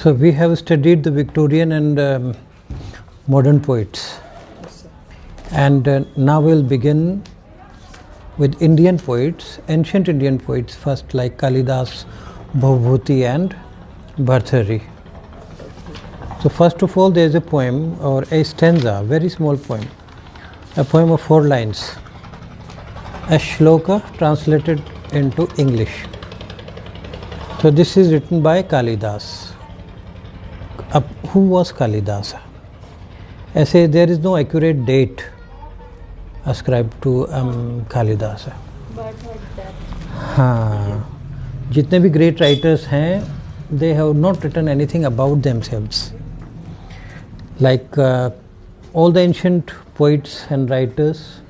So we have studied the Victorian and modern poets, and now we'll begin with Indian poets, ancient Indian poets first, like Kalidas, Bhavabhuti and Bhartrhari. So first of all, there is a poem or a stanza, very small poem, a poem of 4 lines, a shloka translated into English. So this is written by Kalidas. Who was Kalidas? ऐसे there is no accurate date ascribed to Kalidas. हाँ, जितने भी great writers हैं, they have not written anything about themselves. Like all the ancient poets and writers,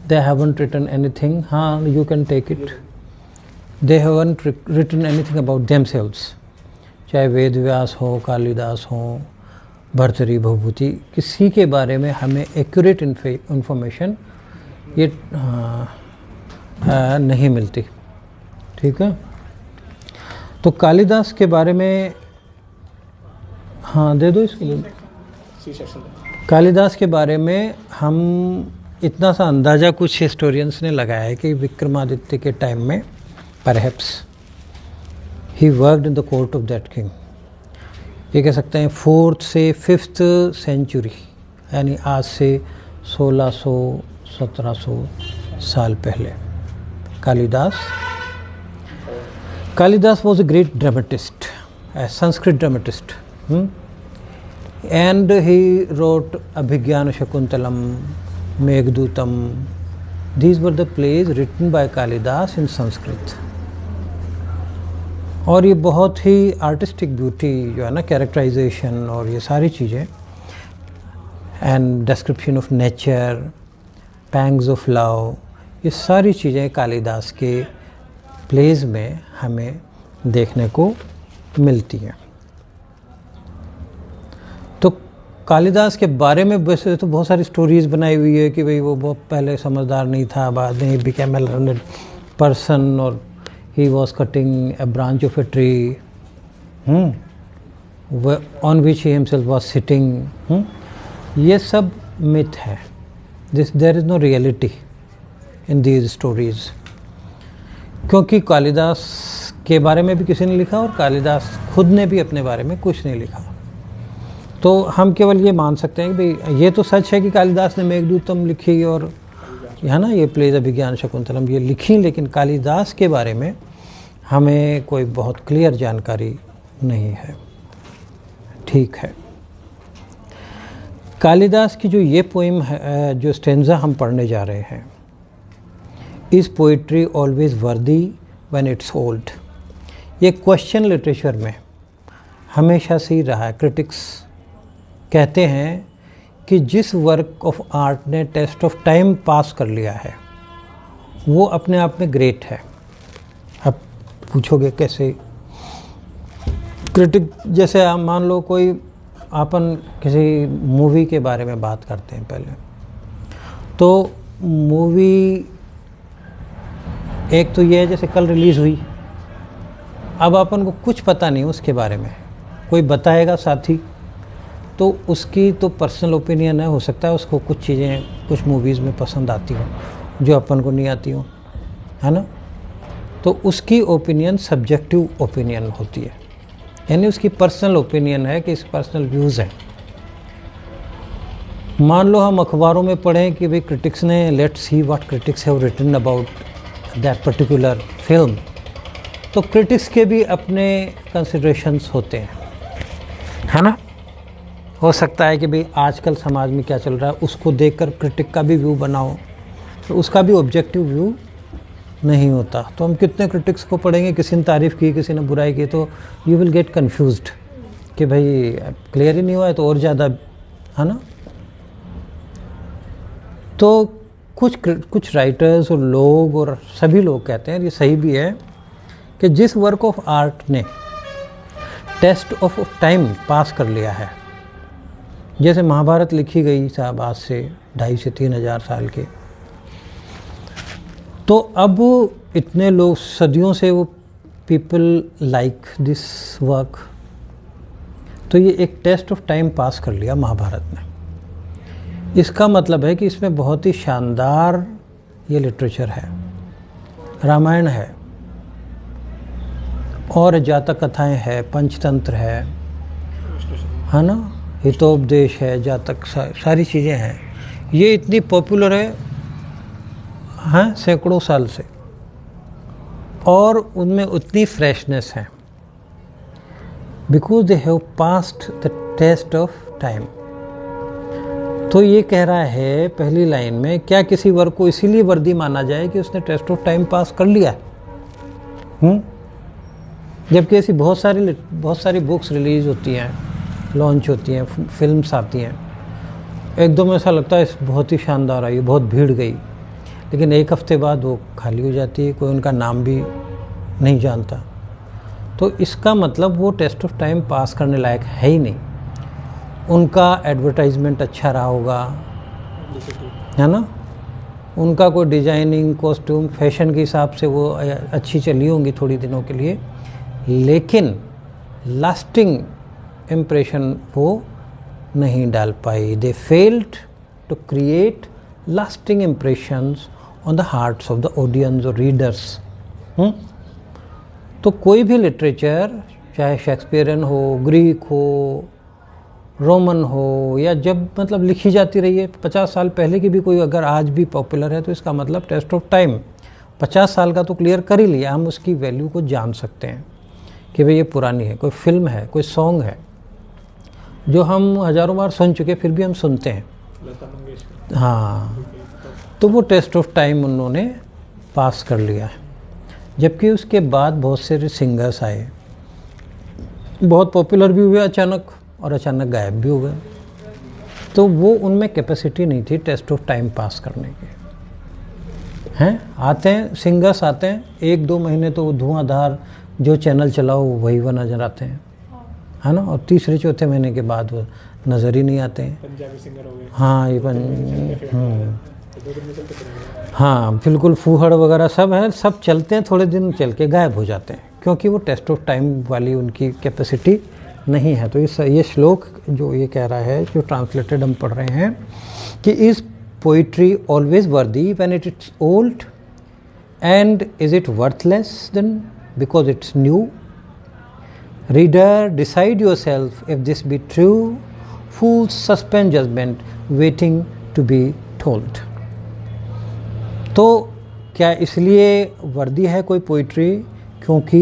they haven't written anything. हाँ, you can take it. They haven't written anything about themselves. चाहे वेद व्यास हो, कालिदास हो, भर्तृहरि, भवभूति, किसी के बारे में हमें एक्यूरेट इंफॉर्मेशन ये नहीं मिलती. ठीक है. तो कालिदास के बारे में हाँ दे दो इसके लिए. कालिदास के बारे में हम इतना सा अंदाज़ा कुछ हिस्टोरियंस ने लगाया है कि विक्रमादित्य के टाइम में perhaps he worked in the court of that king. ये कह सकते हैं 4th से 5th सेंचुरी, यानी आज से 1600-1700 साल पहले. Kalidas was a great dramatist, a Sanskrit dramatist, and he wrote Abhigyana Shakuntalam, Meghdutam. These were the plays written by Kalidas in Sanskrit. और ये बहुत ही आर्टिस्टिक ब्यूटी जो है ना, कैरेक्टराइजेशन और ये सारी चीज़ें, and description of nature, pangs of love, ये सारी चीज़ें कालिदास के प्लेज में हमें देखने को मिलती हैं. तो कालिदास के बारे में वैसे तो बहुत सारी स्टोरीज़ बनाई हुई है कि भाई वो बहुत पहले समझदार नहीं था, बाद में he became a learned person, और he was cutting a branch of a tree on which he himself was sitting. ये सब myth है. There is no reality in these stories. क्योंकि कालिदास के बारे में भी किसी ने लिखा और कालिदास खुद ने भी अपने बारे में कुछ नहीं लिखा. तो हम केवल ये मान सकते हैं कि भाई ये तो सच है कि कालिदास ने मेघदूतम लिखी और है ना, ये प्लेज अभिज्ञान शकुंतलम ये लिखी, लेकिन कालिदास के बारे में हमें कोई बहुत क्लियर जानकारी नहीं है. ठीक है. कालिदास की जो ये पोइम है, जो स्टेंजा हम पढ़ने जा रहे हैं, is poetry always worthy when it's old. ये क्वेश्चन लिटरेचर में हमेशा से ही रहा है. क्रिटिक्स कहते हैं कि जिस वर्क ऑफ आर्ट ने टेस्ट ऑफ टाइम पास कर लिया है वो अपने आप में ग्रेट है. अब पूछोगे कैसे? क्रिटिक जैसे आप मान लो कोई अपन किसी मूवी के बारे में बात करते हैं पहले, तो मूवी एक तो ये है जैसे कल रिलीज़ हुई, अब अपन को कुछ पता नहीं उसके बारे में, कोई बताएगा साथी, तो उसकी तो पर्सनल ओपिनियन है. हो सकता है उसको कुछ चीज़ें कुछ मूवीज़ में पसंद आती हों जो अपन को नहीं आती हों, है ना. तो उसकी ओपिनियन सब्जेक्टिव ओपिनियन होती है, यानी उसकी पर्सनल ओपिनियन है कि इस पर्सनल व्यूज़ हैं. मान लो हम अखबारों में पढ़ें कि भाई क्रिटिक्स ने, let's see what critics have written about that particular film, तो क्रिटिक्स के भी अपने कंसिडरेशंस होते हैं, है ना. हो सकता है कि भाई आजकल समाज में क्या चल रहा है उसको देखकर क्रिटिक का भी व्यू बनाओ, तो उसका भी ऑब्जेक्टिव व्यू नहीं होता. तो हम कितने क्रिटिक्स को पढ़ेंगे, किसी ने तारीफ़ की, किसी ने बुराई की, तो यू विल गेट कन्फ्यूज्ड कि भाई क्लियर ही नहीं हुआ है तो और ज़्यादा, है ना. तो कुछ राइटर्स और लोग और सभी लोग कहते हैं, ये सही भी है, कि जिस वर्क ऑफ आर्ट ने टेस्ट ऑफ टाइम पास कर लिया है, जैसे महाभारत लिखी गई साहब आज से 2,500 से 3,000 साल के, तो अब इतने लोग सदियों से वो पीपल लाइक दिस वर्क, तो ये एक टेस्ट ऑफ टाइम पास कर लिया महाभारत ने। इसका मतलब है कि इसमें बहुत ही शानदार ये लिटरेचर है, रामायण है और जातक कथाएं है, पंचतंत्र है ना, हितोपदेश है, जातक सारी चीज़ें हैं। ये इतनी पॉपुलर है हाँ सैकड़ों साल से, और उनमें उतनी फ्रेशनेस है because they have passed the test of time. तो ये कह रहा है पहली लाइन में, क्या किसी वर्ग को इसीलिए वर्दी माना जाए कि उसने टेस्ट ऑफ टाइम पास कर लिया? जबकि ऐसी बहुत सारी बुक्स रिलीज़ होती हैं, लॉन्च होती हैं, फिल्म्स आती हैं, एकदम ऐसा लगता है बहुत ही शानदार आई, बहुत भीड़ गई, लेकिन एक हफ्ते बाद वो खाली हो जाती है, कोई उनका नाम भी नहीं जानता। तो इसका मतलब वो टेस्ट ऑफ टाइम पास करने लायक है ही नहीं। उनका एडवर्टाइजमेंट अच्छा रहा होगा, है ना, उनका कोई डिजाइनिंग, कॉस्ट्यूम, फैशन के हिसाब से वो अच्छी चली होंगी थोड़ी दिनों के लिए, लेकिन लास्टिंग इम्प्रेशन वो नहीं डाल पाई। They failed to create lasting impressions on the hearts of the audience और रीडर्स। तो कोई भी लिटरेचर, चाहे शेक्सपियरियन हो, ग्रीक हो, रोमन हो, या जब मतलब लिखी जाती रही है 50 साल पहले की भी, कोई अगर आज भी पॉपुलर है तो इसका मतलब टेस्ट ऑफ टाइम 50 साल का तो क्लियर कर ही लिया। हम उसकी वैल्यू को जान सकते हैं कि भाई ये पुरानी है। कोई फिल्म है, कोई सॉन्ग है जो हम हज़ारों बार सुन चुके, फिर भी हम सुनते हैं, हाँ, तो वो टेस्ट ऑफ टाइम उन्होंने पास कर लिया है। जबकि उसके बाद बहुत से सिंगर्स आए, बहुत पॉपुलर भी हुए अचानक, और अचानक गायब भी हो गए। तो वो उनमें कैपेसिटी नहीं थी टेस्ट ऑफ टाइम पास करने की। हैं आते हैं सिंगर्स, आते हैं 1-2 महीने तो वो धुआंधार, जो चैनल चलाओ वही वो नज़र आते हैं, है ना, और तीसरे चौथे महीने के बाद वो नज़र ही नहीं आते हैं। पंजाबी सिंगर हो गए, हाँ ये हाँ बिल्कुल, फूहड़ वगैरह सब हैं, सब चलते हैं, थोड़े दिन चल के गायब हो जाते हैं, क्योंकि वो टेस्ट ऑफ टाइम वाली उनकी कैपेसिटी नहीं है। तो ये श्लोक जो ये कह रहा है, जो ट्रांसलेटेड हम पढ़ रहे हैं कि is poetry always worthy when it it's old, and is it worthless then because it's new? Reader, decide yourself if this be true. Fools suspend judgment, waiting to be told. तो क्या इसलिए वर्दी है कोई पोइट्री क्योंकि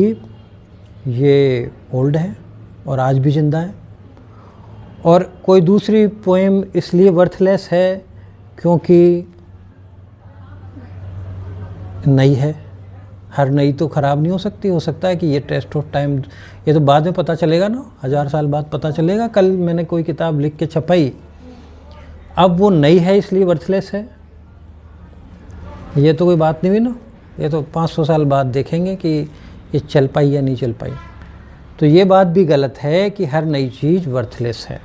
ये old है और आज भी जिंदा है, और कोई दूसरी पोएम इसलिए वर्थलेस है क्योंकि नई है? हर नई तो ख़राब नहीं हो सकती, हो सकता है कि ये टेस्ट ऑफ टाइम, ये तो बाद में पता चलेगा ना, 1000 साल बाद पता चलेगा। कल मैंने कोई किताब लिख के छपाई, अब वो नई है इसलिए वर्थलेस है, ये तो कोई बात नहीं हुई ना। ये तो 500 साल बाद देखेंगे कि ये चल पाई या नहीं चल पाई। तो ये बात भी गलत है कि हर नई चीज़ वर्थलेस है।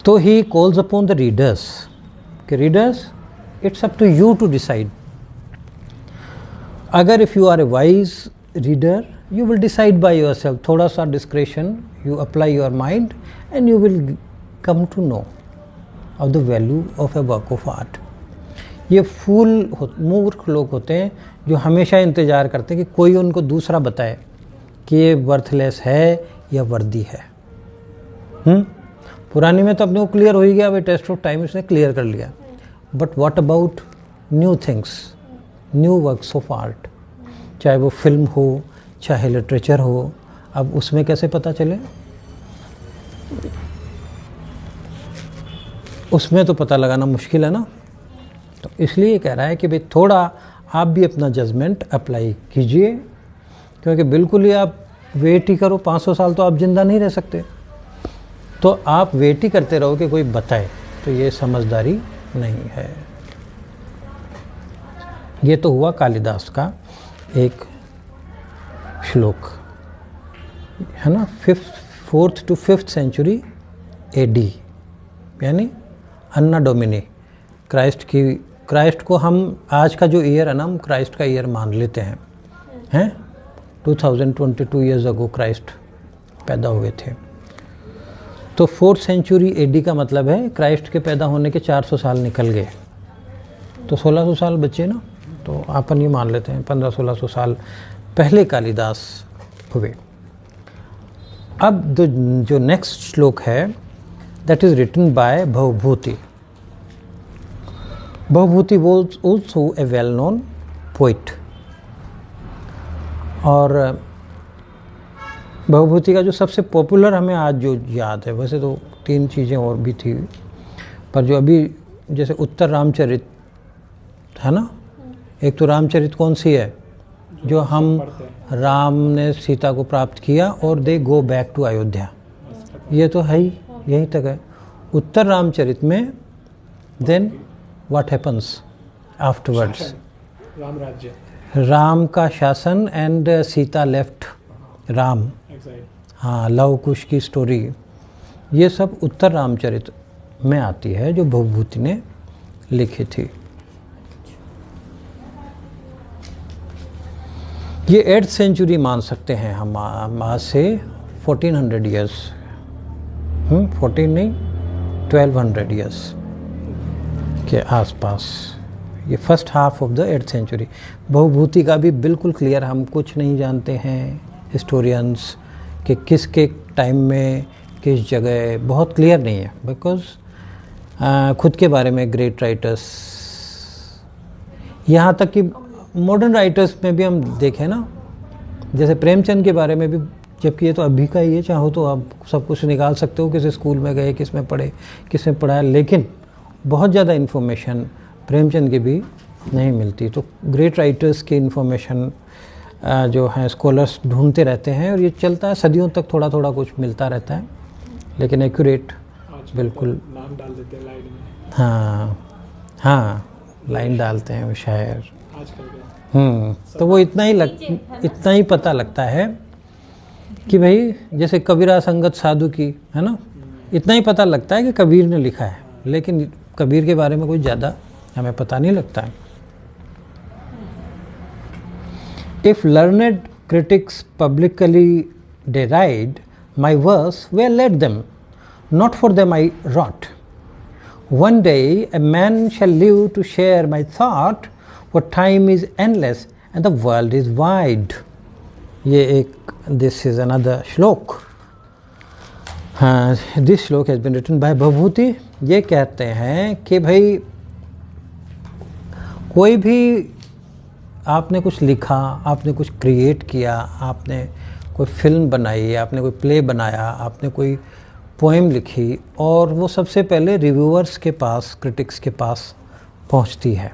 तो he calls upon the readers कि readers, it's up to you to decide. अगर if you are a wise reader, you will decide by yourself, थोड़ा सा discretion, you apply your mind and you will come to know of the value of a work of art. ये मूर्ख लोग होते हैं जो हमेशा इंतज़ार करते हैं कि कोई उनको दूसरा बताए कि ये वर्थलेस है या वर्दी है। पुरानी में तो अपने को क्लियर हो ही गया, भाई टेस्ट ऑफ टाइम इसने क्लियर कर लिया। But what about new things, new works of art, चाहे वो फिल्म हो, चाहे लिटरेचर हो, अब उसमें कैसे पता चले? उसमें तो पता लगाना मुश्किल है ना। तो इसलिए कह रहा है कि भाई थोड़ा आप भी अपना जजमेंट अप्लाई कीजिए, क्योंकि बिल्कुल ही आप वेट ही करो, 500 साल तो आप जिंदा नहीं रह सकते, तो आप वेट ही करते रहो कि कोई बताए, तो ये समझदारी नहीं है। ये तो हुआ कालिदास का एक श्लोक, है ना, 4th to 5th century AD, यानी अन्ना डोमिनी, क्राइस्ट को हम आज का जो ईयर है ना, हम क्राइस्ट का ईयर मान लेते हैं 2022 ईयर्स अगो क्राइस्ट पैदा हुए थे। तो 4th सेंचुरी एडी का मतलब है क्राइस्ट के पैदा होने के 400 साल निकल गए, तो 1600 साल बचे ना, तो अपन ये मान लेते हैं 1500-1600 साल पहले कालिदास हुए। अब जो नेक्स्ट श्लोक है that is written by Bhavabhuti. Bhavabhuti was also a well known poet, और भवभूति का जो सबसे पॉपुलर हमें आज जो याद है, वैसे तो 3 चीज़ें और भी थी, पर जो अभी जैसे उत्तर रामचरित है ना, एक तो रामचरित कौन सी है, जो हम राम ने सीता को प्राप्त किया और दे गो बैक टू अयोध्या, ये तो है ही, यहीं तक है। उत्तर रामचरित में then what happens afterwards, Ram Rajya, Ram का शासन एंड सीता लेफ्ट राम, हाँ, लव कुश की स्टोरी, ये सब उत्तर रामचरित में आती है जो भवभूति ने लिखी थी। ये 8th सेंचुरी मान सकते हैं हम आज से 1400 ईयर्स, 14 नहीं 1200 ईयर्स के आसपास, ये first half of the 8th century. Bhavabhuti का भी बिल्कुल क्लियर हम कुछ नहीं जानते हैं हिस्टोरियंस कि किसके टाइम में किस जगह, बहुत क्लियर नहीं है, बिकॉज खुद के बारे में ग्रेट राइटर्स, यहाँ तक कि मॉडर्न राइटर्स में भी हम देखें ना, जैसे प्रेमचंद के बारे में भी, जबकि ये तो अभी का ही है, चाहो तो आप सब कुछ निकाल सकते हो, किस स्कूल में गए, किस में पढ़े, किस में पढ़ाया, लेकिन बहुत ज़्यादा इन्फॉर्मेशन प्रेमचंद की भी नहीं मिलती। तो ग्रेट राइटर्स की इन्फॉर्मेशन जो हैं स्कॉलर्स ढूंढते रहते हैं, और ये चलता है सदियों तक, थोड़ा थोड़ा कुछ मिलता रहता है, लेकिन एक्यूरेट बिल्कुल नाम डाल देते हैं लाइन में, हाँ हाँ, लाइन डालते हैं वो शायर, आजकल तो वो इतना ही पता लगता है कि भाई जैसे कबीरा संगत साधु की है ना, इतना ही पता लगता है कि कबीर ने लिखा है, लेकिन कबीर के बारे में कुछ ज़्यादा हमें पता नहीं लगता है। If learned critics publicly deride my verse, well, let them. Not for them I wrote. One day a man shall live to share my thought, for time is endless and the world is wide. ये एक, this is another श्लोक। हाँ, this श्लोक has been written by Bhavabhuti. ये कहते हैं कि भाई कोई भी आपने कुछ लिखा, आपने कुछ क्रिएट किया, आपने कोई फिल्म बनाई, आपने कोई प्ले बनाया, आपने कोई पोएम लिखी, और वो सबसे पहले रिव्यूअर्स के पास, क्रिटिक्स के पास पहुंचती है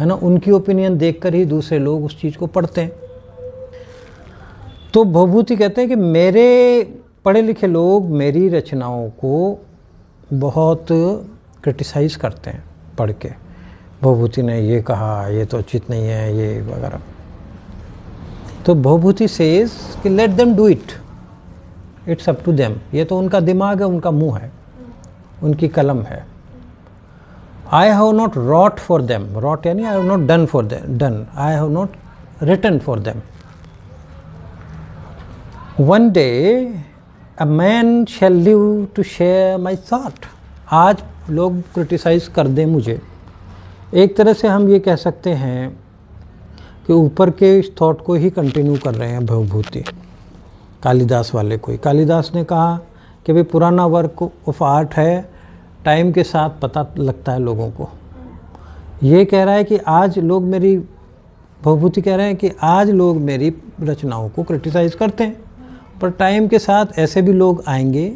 ना, उनकी ओपिनियन देखकर ही दूसरे लोग उस चीज़ को पढ़ते हैं। तो भवभूति कहते हैं कि मेरे पढ़े लिखे लोग मेरी रचनाओं को बहुत क्रिटिसाइज़ करते हैं पढ़ के, भवभूति ने ये कहा, ये तो उचित नहीं है, ये वगैरह। तो भवभूति सेज कि let them do it, it's up to them, ये तो उनका दिमाग है, उनका मुंह है, उनकी कलम है। I have not wrote for them, wrote यानी I have not done for them, done, I have not written for them. One day a man shall live to share my thought, आज लोग क्रिटिसाइज कर दें मुझे। एक तरह से हम ये कह सकते हैं कि ऊपर के इस थॉट को ही कंटिन्यू कर रहे हैं भवभूति, कालिदास वाले को ही। कालिदास ने कहा कि भाई पुराना वर्क ऑफ आर्ट है, टाइम के साथ पता लगता है लोगों को। ये कह रहा है कि आज लोग मेरी, भवभूति कह रहे हैं कि आज लोग मेरी रचनाओं को क्रिटिसाइज़ करते हैं, पर टाइम के साथ ऐसे भी लोग आएंगे,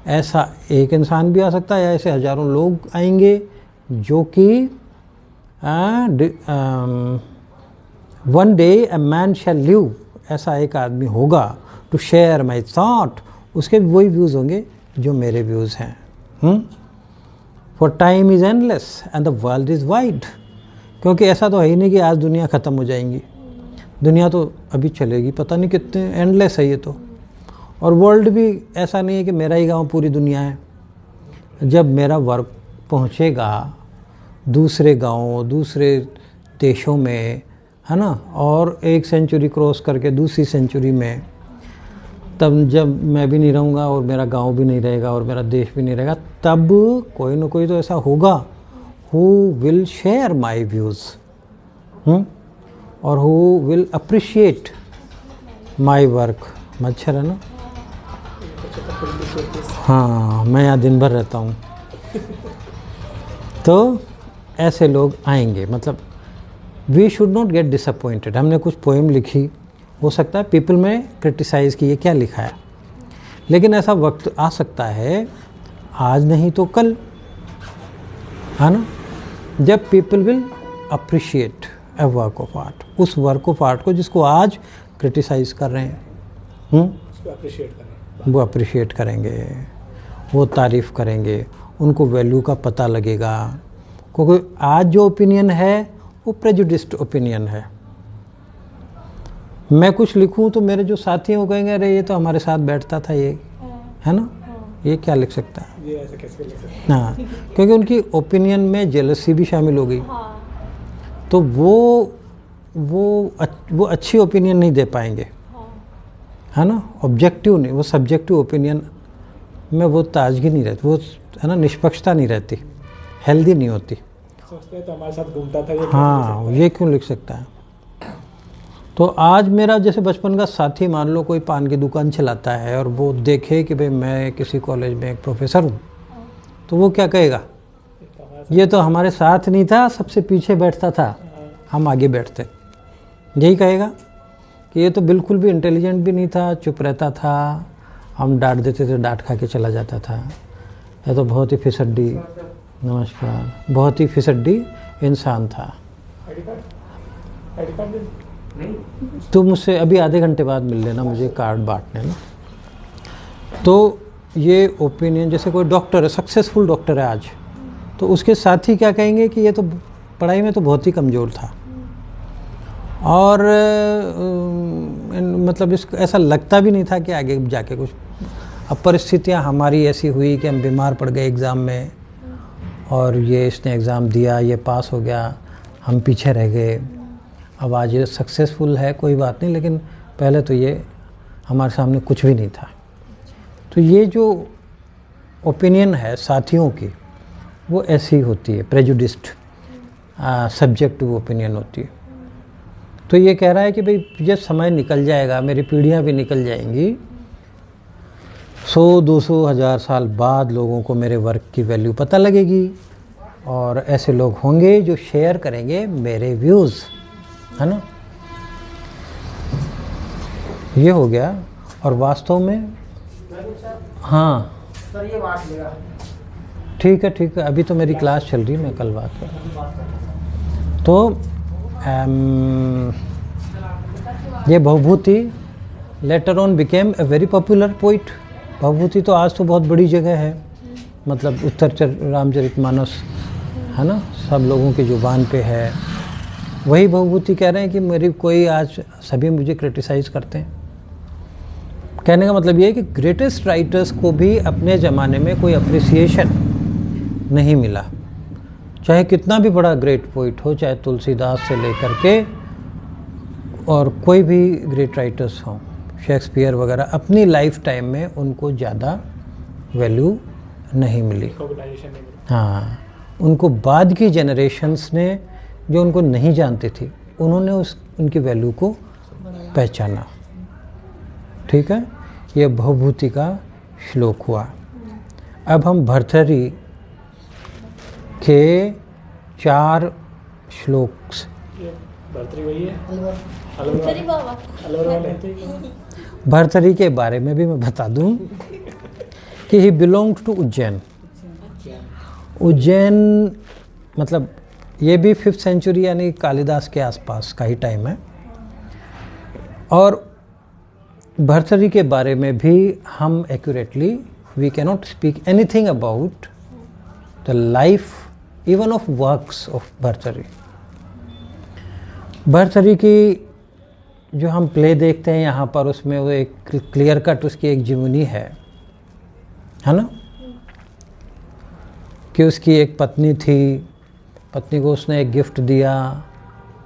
ऐसा एक इंसान भी आ सकता है या ऐसे हज़ारों लोग आएंगे जो कि one day a man shall live, ऐसा एक आदमी होगा टू शेयर माई थॉट, उसके वही व्यूज़ होंगे जो मेरे व्यूज़ हैं। For time is endless and the world is wide, क्योंकि ऐसा तो है ही नहीं कि आज दुनिया ख़त्म हो जाएंगी, दुनिया तो अभी चलेगी, पता नहीं कितने, एंडलेस है ये तो। और वर्ल्ड भी ऐसा नहीं है कि मेरा ही गांव पूरी दुनिया है। जब मेरा वर्क पहुंचेगा दूसरे गांवों, दूसरे देशों में, है ना, और एक सेंचुरी क्रॉस करके दूसरी सेंचुरी में, तब जब मैं भी नहीं रहूँगा और मेरा गांव भी नहीं रहेगा और मेरा देश भी नहीं रहेगा, तब कोई ना कोई तो ऐसा होगा who will share my views और who will appreciate my work. मच्छर है ना? हाँ, मैं यहाँ दिन भर रहता हूँ। तो ऐसे लोग आएंगे, मतलब we should not get disappointed. हमने कुछ पोएम लिखी, हो सकता है पीपल में क्रिटिसाइज़ की ये क्या लिखा है, लेकिन ऐसा वक्त आ सकता है, आज नहीं तो कल, है ना, जब people will appreciate A work of art, उस वर्क ऑफ आर्ट को जिसको आज क्रिटिसाइज़ कर रहे हैं, उसको अप्रिशिएट करें। वो अप्रिशिएट करेंगे, वो तारीफ़ करेंगे, उनको वैल्यू का पता लगेगा। क्योंकि आज जो ओपिनियन है वो प्रेजुडिस्ड ओपिनियन है। मैं कुछ लिखूं तो मेरे जो साथी हैं वो कहेंगे अरे ये तो हमारे साथ बैठता था, ये है ना, ये क्या लिख सकता है, ये ऐसे कैसे लिख सकते हैं? हाँ, क्योंकि उनकी ओपिनियन में जेलसी भी शामिल हो गई। तो वो अच्छी ओपिनियन नहीं दे पाएंगे, है ना, ऑब्जेक्टिव नहीं, वो सब्जेक्टिव ओपिनियन में वो ताजगी नहीं रहती, वो है ना, निष्पक्षता नहीं रहती, हेल्दी नहीं होती। सोचते हैं तो हमारे साथ घूमता था, ये हाँ, ये क्यों लिख सकता है। तो आज मेरा जैसे बचपन का साथी, मान लो कोई पान की दुकान चलाता है और वो देखे कि भाई मैं किसी कॉलेज में एक प्रोफेसर हूँ, तो वो क्या कहेगा, ये तो हमारे साथ नहीं था, सबसे पीछे बैठता था, हम आगे बैठते, यही कहेगा कि ये तो बिल्कुल भी इंटेलिजेंट भी नहीं था, चुप रहता था, हम डांट देते थे, डांट खा के चला जाता था, यह तो बहुत ही फिसड्डी, नमस्कार, बहुत ही फिसड्डी इंसान था। आईडी कार्ड नहीं, तो मुझसे अभी आधे घंटे बाद मिल लेना, मुझे कार्ड बांटने ना। तो ये ओपिनियन, जैसे कोई डॉक्टर है, सक्सेसफुल डॉक्टर है आज, तो उसके साथी क्या कहेंगे कि ये तो पढ़ाई में तो बहुत ही कमज़ोर था, और मतलब इसको ऐसा लगता भी नहीं था कि आगे जाके कुछ। अब परिस्थितियाँ हमारी ऐसी हुई कि हम बीमार पड़ गए एग्ज़ाम में, और ये इसने एग्ज़ाम दिया, ये पास हो गया, हम पीछे रह गए। अब आज ये सक्सेसफुल है, कोई बात नहीं, लेकिन पहले तो ये हमारे सामने कुछ भी नहीं था। तो ये जो ओपिनियन है साथियों की, वो ऐसी होती है, प्रेजुडिस्ड, सब्जेक्टिव ओपिनियन होती है। तो ये कह रहा है कि भाई जब समय निकल जाएगा, मेरी पीढ़ियाँ भी निकल जाएंगी, 100, 200, 1000 साल बाद लोगों को मेरे वर्क की वैल्यू पता लगेगी, और ऐसे लोग होंगे जो शेयर करेंगे मेरे व्यूज़, है ना। ये हो गया। और वास्तव में हाँ सर ये बात लेगा। ठीक है, ठीक है, अभी तो मेरी क्लास चल रही है, मैं कल बात करूँ। तो ये Bhavabhuti later on became a very popular poet. Bhavabhuti तो आज तो बहुत बड़ी जगह है, मतलब रामचरितमानस, है ना, सब लोगों की ज़ुबान पे है। वही भवभूति कह रहे हैं कि मेरी कोई आज सभी मुझे क्रिटिसाइज़ करते हैं। कहने का मतलब ये है कि ग्रेटेस्ट राइटर्स को भी अपने ज़माने में कोई अप्रिसिएशन नहीं मिला, चाहे कितना भी बड़ा ग्रेट पोइट हो, चाहे तुलसीदास से लेकर के और कोई भी ग्रेट राइटर्स हों, शेक्सपियर वगैरह, अपनी लाइफ टाइम में उनको ज़्यादा वैल्यू नहीं मिली। रिकॉग्नाइजेशन नहीं मिली। हाँ, उनको बाद की जनरेशन्स ने, जो उनको नहीं जानती थी, उन्होंने उनकी वैल्यू को पहचाना। ठीक है, ये भवभूति का श्लोक हुआ। अब हम भर्तृहरि के 4 श्लोक, ये भर्तृहरि वही है, चली बाबा अलवर वाले। भर्तृहरि के बारे में भी मैं बता दूं कि ही बिलोंग टू उज्जैन। उज्जैन मतलब ये भी 5th सेंचुरी यानी कालिदास के आसपास का ही टाइम है। और भर्तृहरि के बारे में भी हम accurately we cannot speak anything about the life even of works of Bhartrihari. Bhartrihari की जो हम प्ले देखते हैं यहाँ पर, उसमें वो एक क्लियर कट उसकी एक जीवनी है ना, कि उसकी एक पत्नी थी, पत्नी को उसने एक गिफ्ट दिया,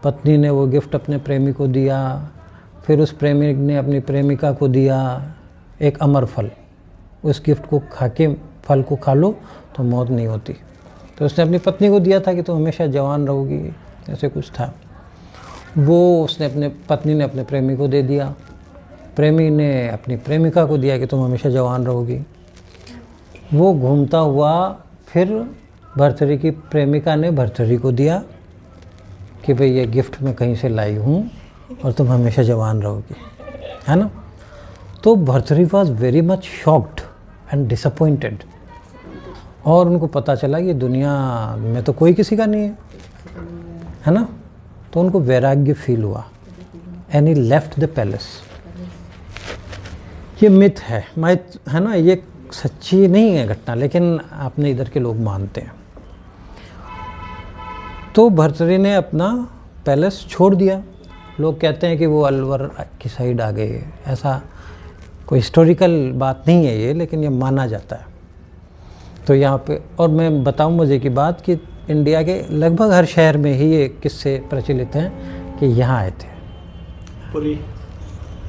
पत्नी ने वो गिफ्ट अपने प्रेमी को दिया, फिर उस प्रेमी ने अपनी प्रेमिका को दिया, एक अमर फल, उस गिफ्ट को खा के फल को खा लो तो मौत नहीं होती। तो उसने अपनी पत्नी को दिया था कि तुम हमेशा जवान रहोगी, ऐसे कुछ था। वो उसने अपने पत्नी ने अपने प्रेमी को दे दिया, प्रेमी ने अपनी प्रेमिका को दिया कि तुम हमेशा जवान रहोगी। वो घूमता हुआ फिर भर्तृहरि की प्रेमिका ने भर्तृहरि को दिया कि भाई ये गिफ्ट मैं कहीं से लाई हूँ और तुम हमेशा जवान रहोगी, है ना। तो Bhartrihari was very much shocked and disappointed, और उनको पता चला कि दुनिया में तो कोई किसी का नहीं है ना। तो उनको वैराग्य फील हुआ and he left the palace. ये मिथ है ना, ये सच्ची नहीं है घटना, लेकिन अपने इधर के लोग मानते हैं। तो भर्तृहरि ने अपना पैलेस छोड़ दिया। लोग कहते हैं कि वो अलवर की साइड आ गए, ऐसा कोई हिस्टोरिकल बात नहीं है ये, लेकिन ये माना जाता है। तो यहाँ पे, और मैं बताऊँ मज़े की बात कि इंडिया के लगभग हर शहर में ही ये किस्से प्रचलित हैं कि यहाँ आए थे। पुरी,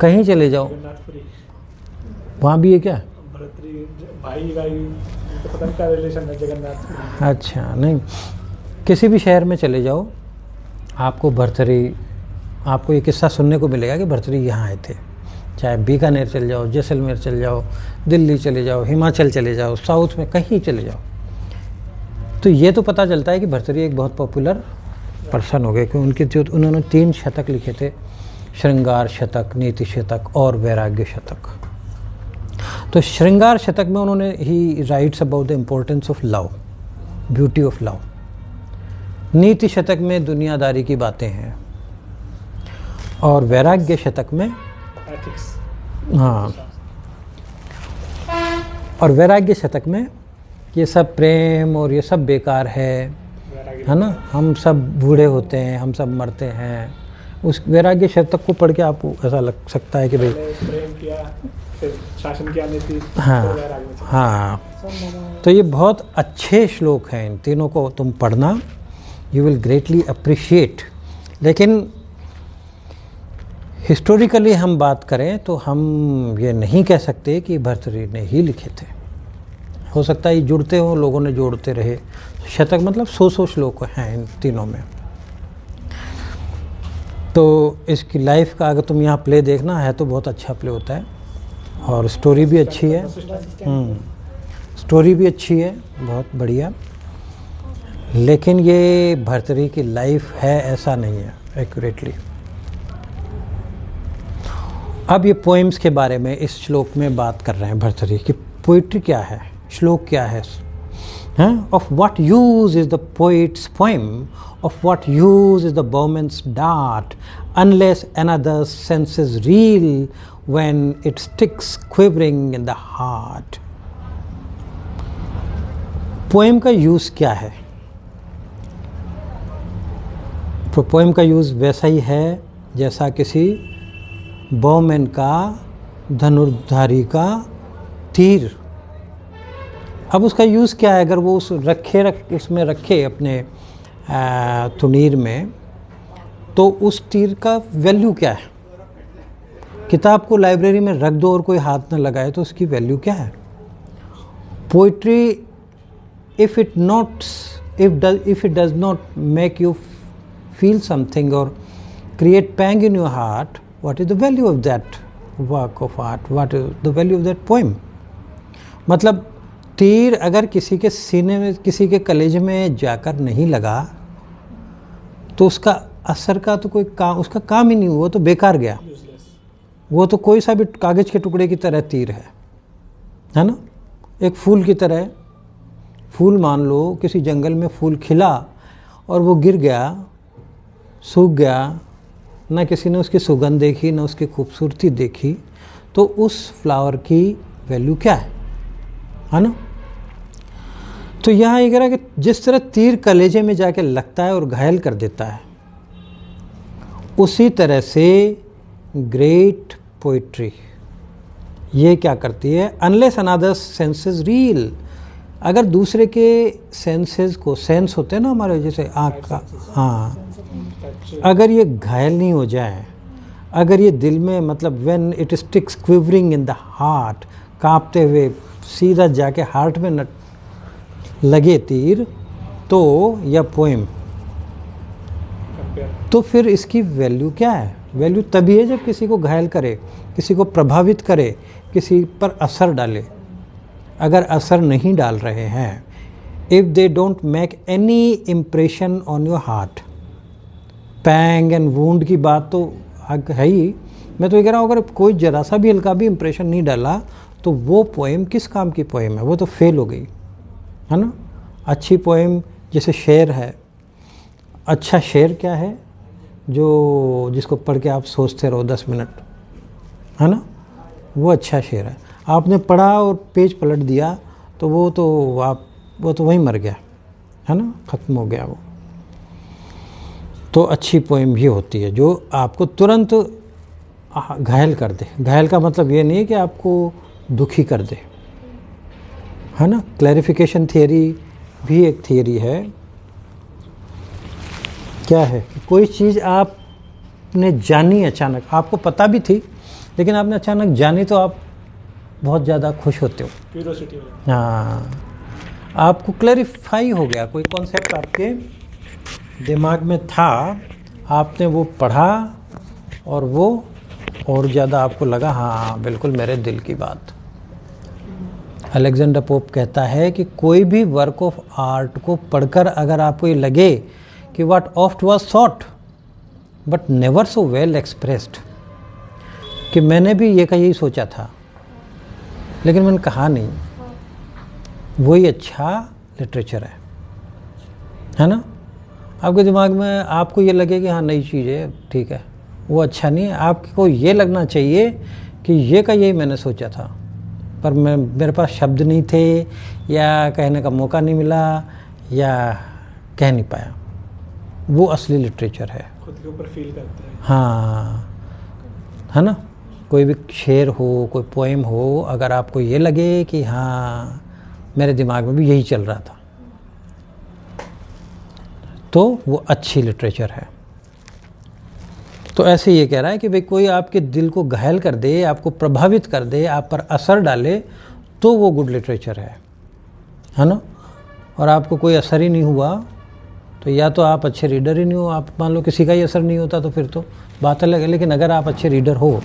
कहीं चले जाओ जगन्नाथपुरी, वहाँ भी है क्या? भर्तृहरि भाई तो पता नहीं क्या रिलेशन है जगन्नाथ। अच्छा, नहीं, किसी भी शहर में चले जाओ आपको भर्तृहरि, आपको ये किस्सा सुनने को मिलेगा कि भर्तृहरि यहाँ आए थे। चाहे बीकानेर चले जाओ, जैसलमेर चले जाओ, दिल्ली चले जाओ, हिमाचल चले जाओ, साउथ में कहीं चले जाओ, तो ये तो पता चलता है कि भर्तृहरि एक बहुत पॉपुलर पर्सन हो गए, क्योंकि उनके जो उन्होंने 3 शतक लिखे थे, श्रृंगार शतक, नीति शतक और वैराग्य शतक। तो श्रृंगार शतक में उन्होंने ही writes about the importance of love, beauty of love. नीति शतक में दुनियादारी की बातें हैं, और वैराग्य शतक में एथिक्स। हाँ, और वैराग्य शतक में ये सब प्रेम और ये सब बेकार है ना, हम सब बूढ़े होते हैं, हम सब मरते हैं। उस वैराग्य शतक को पढ़ के आपको ऐसा लग सकता है कि भाई प्रेम किया, फिर शासन की नीति, हाँ हाँ। तो ये बहुत अच्छे श्लोक हैं, इन तीनों को तुम पढ़ना, यू विल ग्रेटली अप्रिशिएट। लेकिन हिस्टोरिकली हम बात करें तो हम ये नहीं कह सकते कि भर्तृहरि ने ही लिखे थे। हो सकता है ये जुड़ते हो, लोगों ने जोड़ते रहे। शतक मतलब 100 श्लोक हैं इन तीनों में। तो इसकी लाइफ का अगर तुम यहाँ प्ले देखना है तो बहुत अच्छा प्ले होता है, और स्टोरी भी अच्छी है। स्टोरी भी अच्छी है, बहुत बढ़िया। लेकिन ये भर्तृहरि की लाइफ है ऐसा नहीं है एक्यूरेटली। अब ये पोएम्स के बारे में इस श्लोक में बात कर रहे हैं भर्तृहरि की। पोइट्री क्या है, श्लोक क्या है, of what use is the poet's poem, of what use is the bowman's dart, unless another sense is real when it sticks quivering in the heart. Poem का यूज क्या है? तो पोएम का यूज वैसा ही है जैसा किसी बॉमैन का, धनुर्धारी का तीर। अब उसका यूज़ क्या है? अगर वो उस इसमें रखे अपने तुनीर में, तो उस तीर का वैल्यू क्या है? किताब को लाइब्रेरी में रख दो और कोई हाथ न लगाए तो उसकी वैल्यू क्या है? Poetry, if it does not make you feel something or create pang in your heart, what is the value of that work of art? What is the value of that poem? मतलब तीर अगर किसी के सीने में, किसी के कलेजे में जाकर नहीं लगा तो उसका असर का तो कोई काम, उसका काम ही नहीं हुआ, तो बेकार गया। वो तो कोई सा भी कागज़ के टुकड़े की तरह तीर है ना। एक फूल की तरह, फूल मान लो किसी जंगल में फूल खिला और वो गिर गया, सूख गया, ना किसी ने उसकी सुगंध देखी, ना उसकी खूबसूरती देखी, तो उस फ्लावर की वैल्यू क्या है ना। तो यहाँ ये कह रहा है कि जिस तरह तीर कलेजे में जाके लगता है और घायल कर देता है, उसी तरह से ग्रेट पोइट्री ये क्या करती है? अनलेस अनदर सेंसेस रील, अगर दूसरे के सेंसेस को, सेंस होते हैं ना हमारे, जैसे आँख का, हाँ, अगर ये घायल नहीं हो जाए, अगर ये दिल में मतलब when it sticks quivering in the heart, कांपते हुए सीधा जाके हार्ट में न लगे तीर, तो या पोएम, तो फिर इसकी वैल्यू क्या है? वैल्यू तभी है जब किसी को घायल करे, किसी को प्रभावित करे, किसी पर असर डाले। अगर असर नहीं डाल रहे हैं, if they don't make any impression on your heart, Paing and wound की बात तो है ही। मैं तो ये कह रहा हूँ अगर कोई ज़रा सा भी हल्का भी इम्प्रेशन नहीं डाला तो वो पोएम किस काम की पोएम है? वो तो फेल हो गई, है ना। अच्छी पोएम जैसे शेर है, अच्छा शेर क्या है? जो जिसको पढ़ के आप सोचते रहो 10 मिनट, है ना, वो अच्छा शेर है। आपने पढ़ा और पेज पलट दिया तो वो तो वहीं मर गया, है ना, ख़त्म हो गया वो। तो अच्छी पोएम ये होती है जो आपको तुरंत घायल कर दे। घायल का मतलब ये नहीं है कि आपको दुखी कर दे, है ना। क्लैरिफिकेशन थियरी भी एक थियरी है। क्या है? कोई चीज़ आपने जानी अचानक, आपको पता भी थी लेकिन आपने अचानक जानी तो आप बहुत ज़्यादा खुश होते हो। क्यूरियोसिटी। हाँ, आपको क्लैरिफाई हो गया, कोई कॉन्सेप्ट आपके दिमाग में था, आपने वो पढ़ा और वो और ज़्यादा आपको लगा हाँ बिल्कुल मेरे दिल की बात। अलेक्जेंडर पोप कहता है कि कोई भी वर्क ऑफ आर्ट को पढ़कर अगर आपको ये लगे कि what oft was thought but never so well expressed, कि मैंने भी ये का यही सोचा था लेकिन मैंने कहा नहीं, वही अच्छा लिटरेचर है ना। आपके दिमाग में आपको ये लगे कि हाँ नई चीज़ है, ठीक है, वो अच्छा नहीं है। आपको ये लगना चाहिए कि ये का यही मैंने सोचा था पर मेरे पास शब्द नहीं थे या कहने का मौका नहीं मिला या कह नहीं पाया, वो असली लिटरेचर है। खुद के ऊपर फील करते हैं। हाँ, है ना। कोई भी शेर हो, कोई पोएम हो, अगर आपको ये लगे कि हाँ मेरे दिमाग में भी यही चल रहा था, तो वो अच्छी लिटरेचर है। तो ऐसे ये कह रहा है कि भाई कोई आपके दिल को घायल कर दे, आपको प्रभावित कर दे, आप पर असर डाले, तो वो गुड लिटरेचर है ना। और आपको कोई असर ही नहीं हुआ तो या तो आप अच्छे रीडर ही नहीं हो। आप मान लो किसी का ही असर नहीं होता तो फिर तो बात अलग है, लेकिन अगर आप अच्छे रीडर हो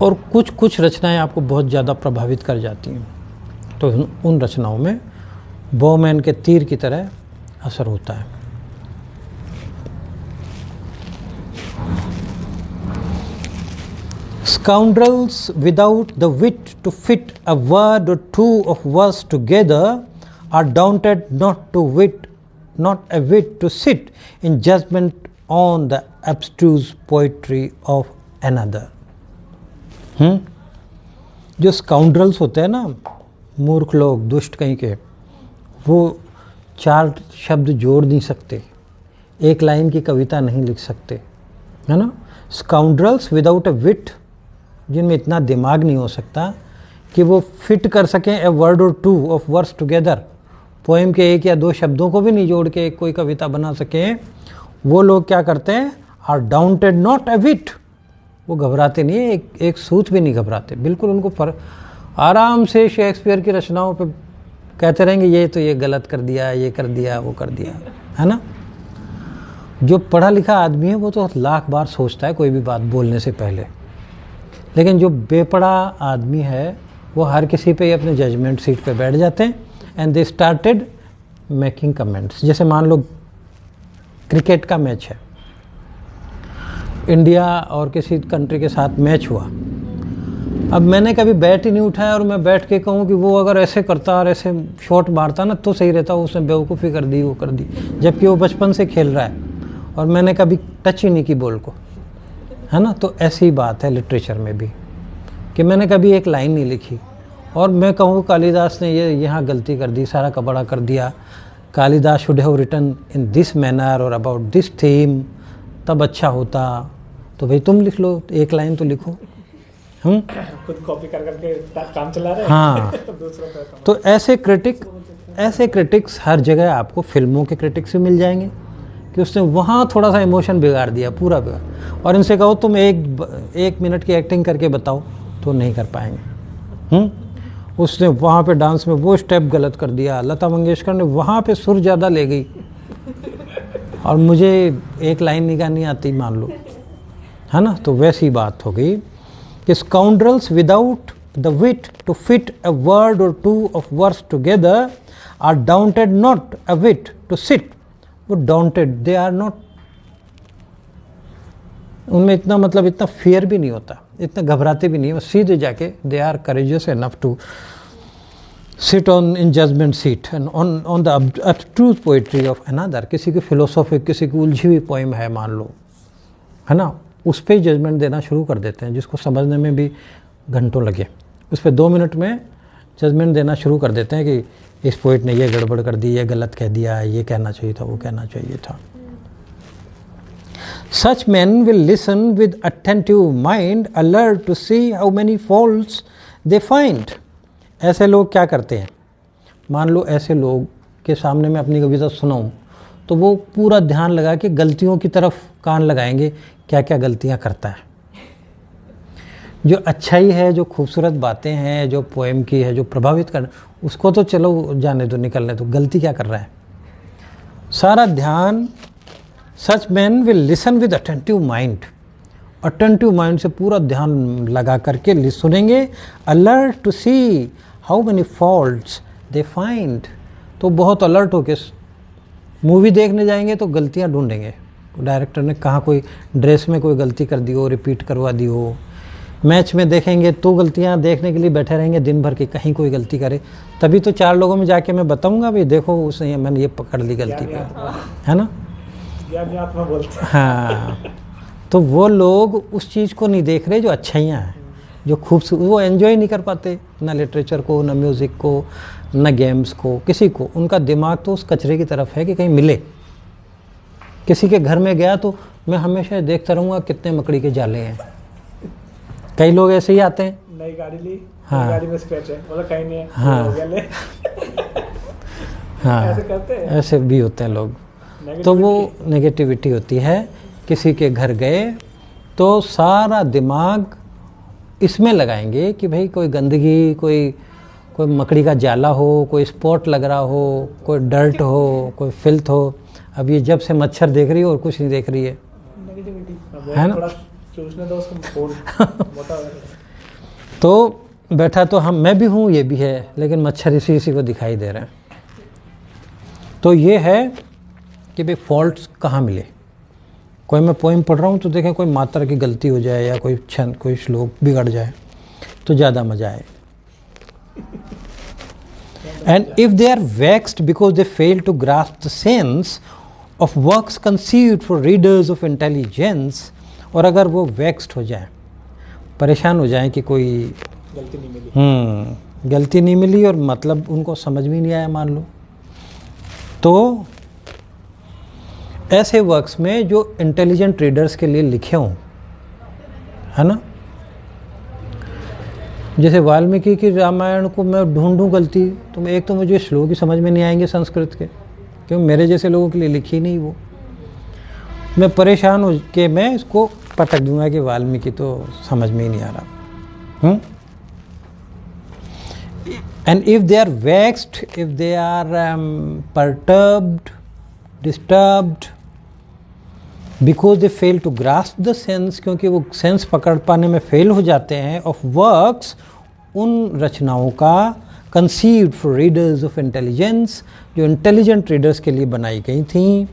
और कुछ रचनाएं आपको बहुत ज़्यादा प्रभावित कर जाती हैं तो उन रचनाओं में बॉमैन के तीर की तरह असर होता है। Scoundrels without the wit to fit a word or two of verse together are daunted not a whit to sit in judgment on the abstruse poetry of another. जो स्काउंड्रल्स होते हैं ना, मूर्ख लोग, दुष्ट कहीं के, वो 4 शब्द जोड़ नहीं सकते, एक लाइन की कविता नहीं लिख सकते, है ना। स्काउंड्रल्स विदाउट अ विट, जिनमें इतना दिमाग नहीं हो सकता कि वो फिट कर सकें ए वर्ड और two of verse together, poem के 1 या 2 शब्दों को भी नहीं जोड़ के कोई कविता बना सकें, वो लोग क्या करते हैं? आर डाउंटेड नॉट ए विट, वो घबराते नहीं है, एक सूत भी नहीं घबराते, बिल्कुल उनको आराम से शेक्सपियर की रचनाओं पे कहते रहेंगे ये तो ये गलत कर दिया, ये कर दिया, वो कर दिया, है ना। जो पढ़ा लिखा आदमी है वो तो लाख बार सोचता है कोई भी बात बोलने से पहले, लेकिन जो बेपड़ा आदमी है वो हर किसी पे अपने जजमेंट सीट पे बैठ जाते हैं and they started making comments. जैसे मान लो क्रिकेट का मैच है, इंडिया और किसी कंट्री के साथ मैच हुआ, अब मैंने कभी बैट ही नहीं उठाया और मैं बैठ के कहूँ कि वो अगर ऐसे करता और ऐसे शॉट मारता ना तो सही रहता, उसने बेवकूफ़ी कर दी, वो कर दी, जबकि वो बचपन से खेल रहा है और मैंने कभी टच ही नहीं की बॉल को, है ना। तो ऐसी बात है लिटरेचर में भी कि मैंने कभी एक लाइन नहीं लिखी और मैं कहूँ कालिदास ने ये यहाँ गलती कर दी, सारा कबड़ा कर दिया, Kalidas should have written in this manner or about this theme, तब अच्छा होता। तो भाई तुम लिख लो, एक लाइन तो लिखो। खुद कॉपी कर करके काम चला रहे हैं। हाँ दूसरों पे काम। तो ऐसे क्रिटिक्स हर जगह आपको फिल्मों के क्रिटिक्स भी मिल जाएंगे कि उसने वहाँ थोड़ा सा इमोशन बिगाड़ दिया, पूरा बिगाड़। और इनसे कहो तुम एक मिनट की एक्टिंग करके बताओ तो नहीं कर पाएंगे। उसने वहाँ पे डांस में वो स्टेप गलत कर दिया, लता मंगेशकर ने वहाँ पे सुर ज़्यादा ले गई और मुझे एक लाइन निकालनी आती मान लो, है ना। तो वैसी बात हो गई कि scoundrels without the wit to fit a word और two of words together are daunted not a whit to sit. वो डाउंटेड, दे आर नॉट, उनमें इतना मतलब इतना फियर भी नहीं होता, इतना घबराते भी नहीं, वो सीधे जाके they are courageous enough to sit on in judgment seat and on the abstruse poetry of another. किसी की फिलोसॉफिक, किसी की उलझी हुई पोइम है मान लो, है ना, उस पर ही जजमेंट देना शुरू कर देते हैं, जिसको समझने में भी घंटों लगे, उस पर 2 मिनट में जजमेंट देना शुरू कर देते हैं कि इस पोइट ने ये गड़बड़ कर दी, ये गलत कह दिया, ये कहना चाहिए था, वो कहना चाहिए था। Such men will listen with attentive mind, alert to see how many faults they find. ऐसे लोग क्या करते हैं, मान लो ऐसे लोग के सामने मैं अपनी कविता सुनाऊं तो वो पूरा ध्यान लगा के गलतियों की तरफ कान लगाएंगे, क्या क्या गलतियां करता है। जो अच्छाई है, जो खूबसूरत बातें हैं, जो पोएम की है, जो प्रभावित कर, उसको तो चलो जाने दो, निकलने दो, गलती क्या कर रहा है, सारा ध्यान। Such man will listen with attentive mind, attentive mind से पूरा ध्यान लगा करके सुनेंगे। Alert to see how many faults they find, तो बहुत अलर्ट होके मूवी देखने जाएंगे तो गलतियां ढूंढेंगे, डायरेक्टर ने कहाँ कोई ड्रेस में कोई गलती कर दी हो, रिपीट करवा दी हो। मैच में देखेंगे तो गलतियां देखने के लिए बैठे रहेंगे दिन भर की, कहीं कोई गलती करे, तभी तो 4 लोगों में जाके मैं बताऊंगा भाई देखो उसने, मैंने ये पकड़ ली गलती पे, है ना। हाँ, तो वो लोग उस चीज़ को नहीं देख रहे जो अच्छाइयाँ हैं, जो खूबसूरत, वो एंजॉय नहीं कर पाते, ना लिटरेचर को, ना म्यूज़िक को, ना गेम्स को, किसी को। उनका दिमाग तो उस कचरे की तरफ है कि कहीं मिले। किसी के घर में गया तो मैं हमेशा देखता रहूँगा कितने मकड़ी के जाले हैं। कई लोग ऐसे ही आते हैं, नई गाड़ी ली, हाँ, गाड़ी में स्क्रैच है, मतलब कहीं नहीं है, हाँ, हो गया ले। हाँ, ऐसे करते हैं, ऐसे भी होते हैं लोग। तो वो नेगेटिविटी होती है। किसी के घर गए तो सारा दिमाग इसमें लगाएंगे कि भाई कोई गंदगी, कोई मकड़ी का जाला हो, कोई स्पॉट लग रहा हो, कोई डर्ट हो, कोई फिल्थ हो। अब ये जब से मच्छर देख रही है और कुछ नहीं देख रही है, है ना। तो बैठा तो मैं भी हूँ, ये भी है, लेकिन मच्छर इसी को दिखाई दे रहे हैं। तो ये है कि भाई फॉल्ट्स कहाँ मिले। कोई मैं पोइम पढ़ रहा हूँ तो देखें कोई मात्रा की गलती हो जाए या कोई श्लोक बिगड़ जाए तो ज़्यादा मजा आए। And if they are vexed because they fail to grasp the sense of works conceived for readers of intelligence, और अगर वो वेक्स्ड हो जाए, परेशान हो जाए कि कोई गलती नहीं मिली, गलती नहीं मिली और मतलब उनको समझ में नहीं आया मान लो, तो ऐसे वर्क्स में जो इंटेलिजेंट रीडर्स के लिए लिखे हों, है ना। जैसे वाल्मीकि की रामायण को मैं ढूंढूं गलती, तो एक तो मुझे श्लोक ही समझ में नहीं आएंगे संस्कृत के, क्यों मेरे जैसे लोगों के लिए लिखी नहीं वो। मैं परेशान हो के मैं इसको पटक दूंगा कि वाल्मीकि तो समझ में ही नहीं आ रहा। And if they are vexed, if they are perturbed, disturbed because they fail to grasp the sense, क्योंकि वो सेंस पकड़ पाने में फेल हो जाते हैं, ऑफ वर्क्स, उन रचनाओं का, conceived for readers of intelligence, जो इंटेलिजेंट रीडर्स के लिए बनाई गई थी,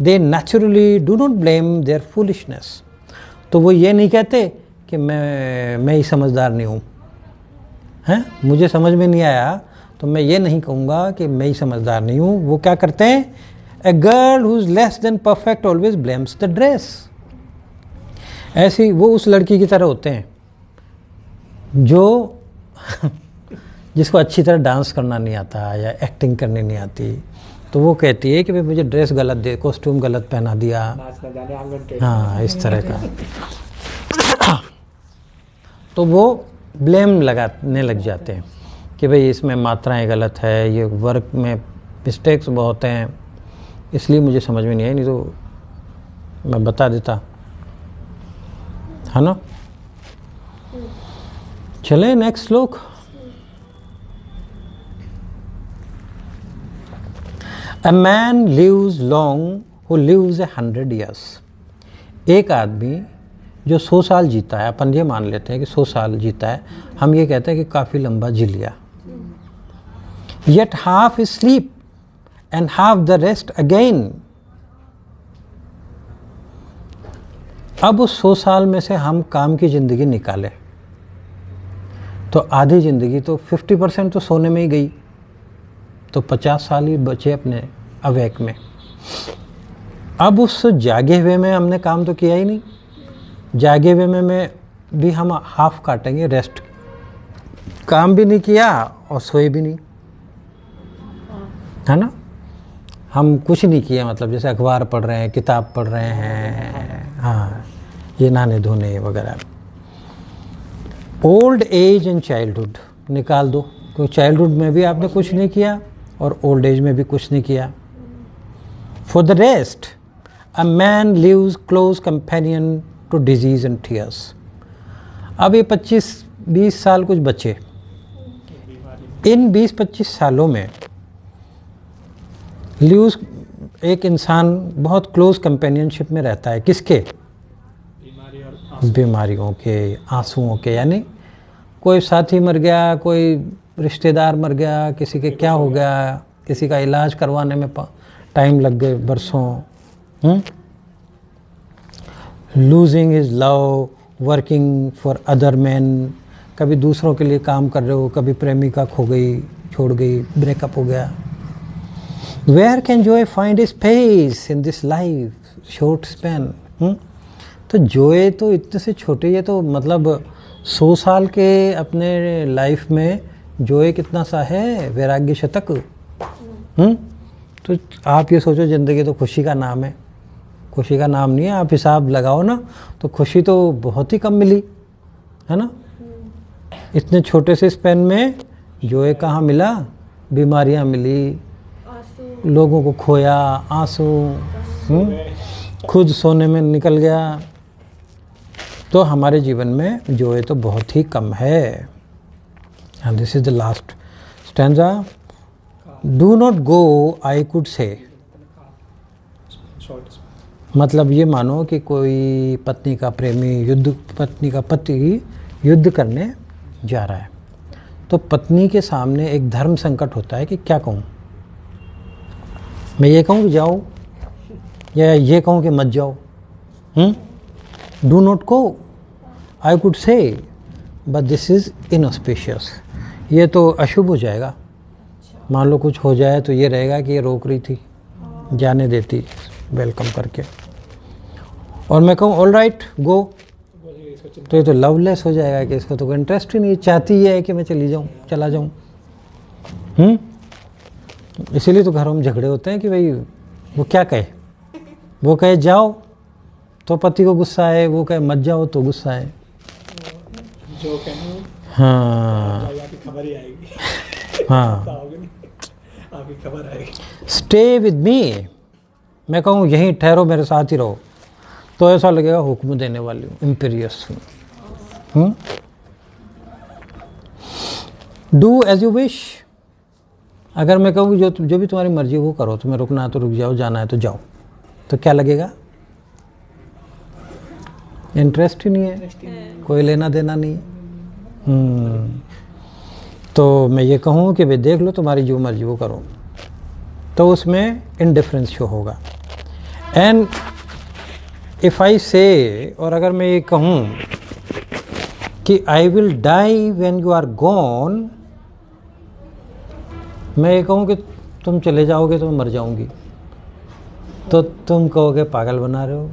they naturally do not blame their foolishness, तो वो ये नहीं कहते कि मैं ही समझदार नहीं हूँ, हैं, मुझे समझ में नहीं आया तो मैं ये नहीं कहूँगा कि मैं ही समझदार नहीं हूँ। वो क्या करते हैं, A girl who is less than perfect always blames the dress. ऐसी वो उस लड़की की तरह होते हैं जो जिसको अच्छी तरह डांस करना नहीं आता या एक्टिंग करनी नहीं आती, तो वो कहती है कि भाई मुझे ड्रेस गलत दे, कॉस्ट्यूम गलत पहना दिया, हाँ, इस तरह का। तो वो ब्लेम लगाने लग जाते हैं कि भाई इसमें मात्राएं गलत है, ये वर्क में मिस्टेक्स बहुत हैं, इसलिए मुझे समझ में नहीं आई, नहीं तो मैं बता देता, है ना। चले नेक्स्ट श्लोक। A man lives long who lives 100 years. एक आदमी जो 100 साल जीता है, अपन ये मान लेते हैं कि 100 साल जीता है, हम ये कहते हैं कि काफ़ी लंबा जी लिया। Yet half is sleep and half the rest again. अब उस 100 साल में से हम काम की ज़िंदगी निकालें तो आधी ज़िंदगी तो 50% तो सोने में ही गई, तो 50 साल ही बचे अपने अवेक में। अब उस जागे हुए में हमने काम तो किया ही नहीं, जागे हुए में भी हम हाफ काटेंगे, रेस्ट, काम भी नहीं किया और सोए भी नहीं, है ना। हम कुछ नहीं किया, मतलब जैसे अखबार पढ़ रहे हैं, किताब पढ़ रहे हैं, हाँ, ये नहाने धोने वगैरह। ओल्ड एज एंड चाइल्डहुड निकाल दो, क्योंकि चाइल्डहुड में भी आपने कुछ नहीं किया और ओल्ड एज में भी कुछ नहीं किया। For the rest a man lives close companion to disease and tears. अब ये 25-20 साल कुछ बचे, इन 20-25 सालों में लिव्स, एक इंसान बहुत क्लोज कंपेनियनशिप में रहता है, किसके? बीमारियों के, आंसुओं के, यानी कोई साथी मर गया, कोई रिश्तेदार मर गया, किसी के क्या हो गया, किसी का इलाज करवाने में टाइम लग गए बरसों, losing his love, working for other man, कभी दूसरों के लिए काम कर रहे हो, कभी प्रेमिका खो गई, छोड़ गई, ब्रेकअप हो गया। Where can joy find space in this life short span? तो जॉय तो इतने से छोटे, ये तो मतलब 100 साल के अपने लाइफ में जॉय कितना सा है, वैराग्य शतक। तो आप ये सोचो, ज़िंदगी तो खुशी का नाम है, खुशी का नाम नहीं है। आप हिसाब लगाओ ना, तो खुशी तो बहुत ही कम मिली, है ना। इतने छोटे से स्पेन में जॉय कहाँ मिला? बीमारियाँ मिली, लोगों को खोया, आंसू, खुद सोने में निकल गया। तो हमारे जीवन में जॉय तो बहुत ही कम है। And this is the last stanza. Do not go, I could say. मतलब ये मानो कि कोई पत्नी का प्रेमी पत्नी का पति युद्ध करने जा रहा है, तो पत्नी के सामने एक धर्म संकट होता है कि क्या कहूँ, मैं ये कहूँ कि जाओ या ये कहूँ कि मत जाओ। Do not go, I could say, but this is inauspicious. ये तो अशुभ हो जाएगा। मान लो कुछ हो जाए तो ये रहेगा कि ये रोक रही थी, जाने देती वेलकम करके, और मैं कहूँ ऑल राइट गो, तो ये तो लवलेस हो जाएगा कि इसको तो कोई इंटरेस्ट ही नहीं, चाहती ये है कि मैं चला जाऊँ। इसीलिए तो घरों में झगड़े होते हैं कि भाई वो क्या कहे, वो कहे जाओ तो पति को गुस्सा है, वो कहे मत जाओ तो गुस्सा है। जो कहना, हाँ आपकी खबर ही आएगी। हाँ, आपकी खबर आएगी। स्टे विद मी, मैं कहूँ यहीं ठहरो, मेरे साथ ही रहो, तो ऐसा लगेगा हुक्म देने वाली हूँ, इम्पीरियस हूँ। Do as you wish. अगर मैं कहूँ जो भी तुम्हारी मर्जी वो करो, तुम्हें रुकना है तो रुक जाओ, जाना है तो जाओ, तो क्या लगेगा? इंटरेस्ट ही नहीं है, कोई लेना देना नहीं। तो मैं ये कहूँ कि भाई देख लो, तुम्हारी जो मर्जी वो करो, तो उसमें इंडिफरेंस शो होगा। एंड इफ़ आई से, और अगर मैं ये कहूँ कि I will die when you are gone, मैं ये कहूँ कि तुम चले जाओगे तो मैं मर जाऊंगी, तो तुम कहोगे पागल बना रहे हो,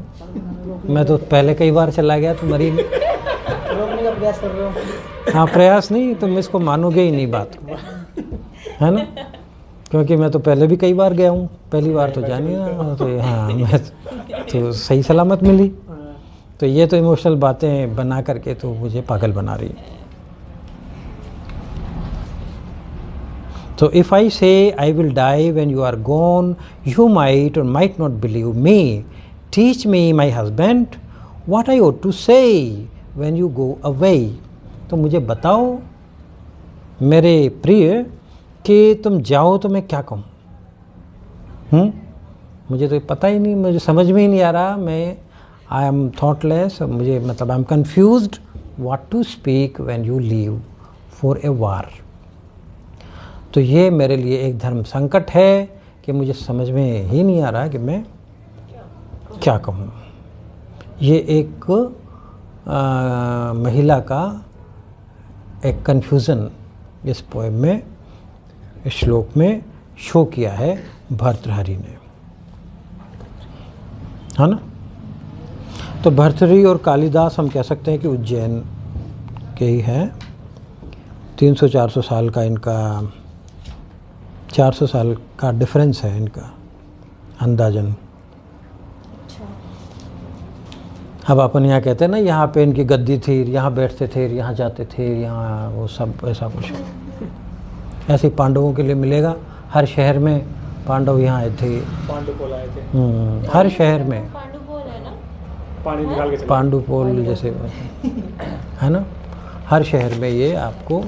मैं तो पहले कई बार चला गया, तो मरी नहीं। रोकने का प्रयास कर रहे हो। हाँ, प्रयास नहीं, तुम इसको मानोगे ही नहीं बात को, है ना, क्योंकि मैं तो पहले भी कई बार गया हूँ, पहली बार तो जानी ना, तो हाँ मैं तो सही सलामत मिली। तो ये तो इमोशनल बातें बना करके तो मुझे पागल बना रही। So if I say I will die when you are gone, you might or might not believe me. Teach me my husband what I ought to say when you go away. तो मुझे बताओ मेरे प्रिय कि तुम जाओ तो मैं क्या कहूँ। मुझे तो पता ही नहीं, मुझे समझ में ही नहीं आ रहा, मैं आई एम थॉटलेस, मुझे मतलब I am confused what to speak when you leave for a war. तो ये मेरे लिए एक धर्म संकट है कि मुझे समझ में ही नहीं आ रहा कि मैं क्या कहूँ। ये एक महिला का एक कन्फ्यूज़न इस पोएम में, इस श्लोक में शो किया है भर्तृहरि ने, है ना। तो भर्तृहरि और कालिदास हम कह सकते हैं कि उज्जैन के ही हैं। 300-400 साल का इनका, 400 साल का डिफरेंस है इनका अंदाजन। अब अपन यहाँ कहते हैं ना, यहाँ पे इनकी गद्दी थी, यहाँ बैठते थे, यहाँ जाते थे, यहाँ वो सब ऐसा कुछ। ऐसे पांडवों के लिए मिलेगा, हर शहर में पांडव यहाँ आए थे, पांडुपोल आए थे। हर शहर में पांडुपोल है ना, पानी निकाल के चले। पांडुपोल जैसे है ना, हर शहर में ये आपको